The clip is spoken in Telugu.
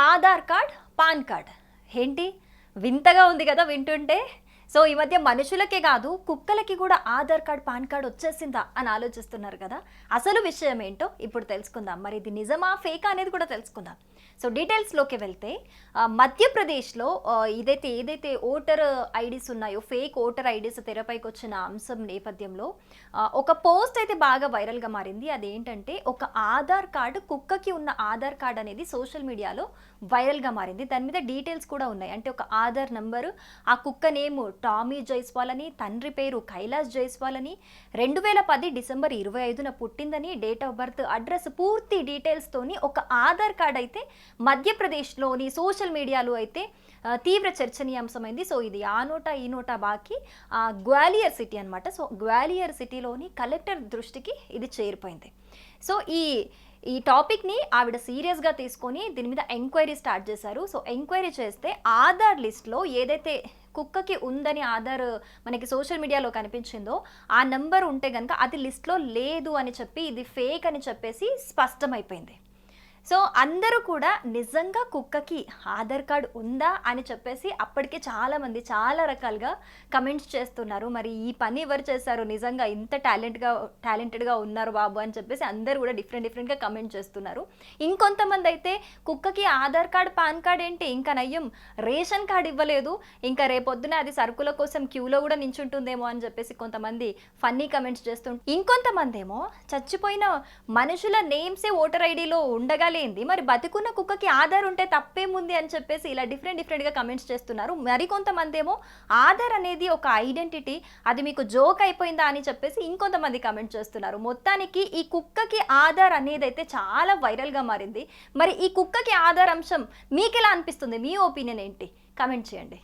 ఆధార్ కార్డ్, పాన్ కార్డ్ ఏంటి వింతగా ఉంది కదా వింటుంటే. సో ఈ మధ్య మనుషులకే కాదు కుక్కలకి కూడా ఆధార్ కార్డ్, పాన్ కార్డ్ వచ్చేసిందా అని ఆలోచిస్తున్నారు కదా. అసలు విషయం ఏంటో ఇప్పుడు తెలుసుకుందాం. మరి ఇది నిజమా ఫేక్ అనేది కూడా తెలుసుకుందాం. సో డీటెయిల్స్లోకి వెళ్తే మధ్యప్రదేశ్లో ఏదైతే ఓటర్ ఐడీస్ ఉన్నాయో, ఫేక్ ఓటర్ ఐడీస్ తెరపైకి వచ్చిన అంశం నేపథ్యంలో ఒక పోస్ట్ అయితే బాగా వైరల్గా మారింది. అదేంటంటే ఒక ఆధార్ కార్డు, కుక్కకి ఉన్న ఆధార్ కార్డ్ అనేది సోషల్ మీడియాలో వైరల్గా మారింది. దాని మీద డీటెయిల్స్ కూడా ఉన్నాయి. అంటే ఒక ఆధార్ నంబరు, ఆ కుక్క నేము టామీ జైస్వాల్ అని, తండ్రి పేరు కైలాస్ జైస్వాల్ అని, 2010 డిసెంబర్ 25న పుట్టిందని, డేట్ ఆఫ్ బర్త్, అడ్రస్, పూర్తి డీటెయిల్స్తోని ఒక ఆధార్ కార్డ్ అయితే మధ్యప్రదేశ్లోని సోషల్ మీడియాలో అయితే తీవ్ర చర్చనీయాంశమైంది. సో ఇది ఆ నోటా ఈ నోటా బాకి గ్వాలియర్ సిటీ అనమాట. సో గ్వాలియర్ సిటీలోని కలెక్టర్ దృష్టికి ఇది చేరిపోయింది. సో ఈ టాపిక్ని ఆవిడ సీరియస్గా తీసుకొని దీని మీద ఎంక్వైరీ స్టార్ట్ చేశారు. సో ఎంక్వైరీ చేస్తే ఆధార్ లిస్ట్లో ఏదైతే కుక్కకి ఉందని ఆధార్ మనకి సోషల్ మీడియాలో కనిపించిందో ఆ నెంబర్ ఉంటే కనుక అది లిస్ట్లో లేదు అని చెప్పి ఇది ఫేక్ అని చెప్పేసి స్పష్టమైపోయింది. సో అందరూ కూడా నిజంగా కుక్కకి ఆధార్ కార్డ్ ఉందా అని చెప్పేసి అప్పటికే చాలామంది చాలా రకాలుగా కమెంట్స్ చేస్తున్నారు. మరి ఈ పని ఎవరు చేశారు, నిజంగా ఇంత టాలెంటెడ్గా ఉన్నారు బాబు అని చెప్పేసి అందరూ కూడా డిఫరెంట్గా కమెంట్ చేస్తున్నారు. ఇంకొంతమంది అయితే కుక్కకి ఆధార్ కార్డ్, పాన్ కార్డ్ ఏంటి, ఇంకా నయ్యం రేషన్ కార్డ్ ఇవ్వలేదు, ఇంకా రేపొద్దున అది సరుకుల కోసం క్యూలో కూడా నించుంటుందేమో అని చెప్పేసి కొంతమంది ఫన్నీ కమెంట్స్ చేస్తుంటారు. ఇంకొంతమంది ఏమో చచ్చిపోయిన మనుషుల నేమ్సే ఓటర్ ఐడిలో ఉండగా లేంది, మరి బతికున్న కుక్కకి ఆధార్ ఉంటే తప్పేముంది అని చెప్పేసి ఇలా డిఫరెంట్గా కమెంట్స్ చేస్తున్నారు. మరికొంతమంది ఏమో ఆధార్ అనేది ఒక ఐడెంటిటీ, అది మీకు జోక్ అయిపోయిందా అని చెప్పేసి ఇంకొంతమంది కమెంట్ చేస్తున్నారు. మొత్తానికి ఈ కుక్కకి ఆధార్ అనేది అయితే చాలా వైరల్గా మారింది. మరి ఈ కుక్కకి ఆధార్ అంశం మీకు ఎలా అనిపిస్తుంది, మీ ఒపీనియన్ ఏంటి, కమెంట్ చేయండి.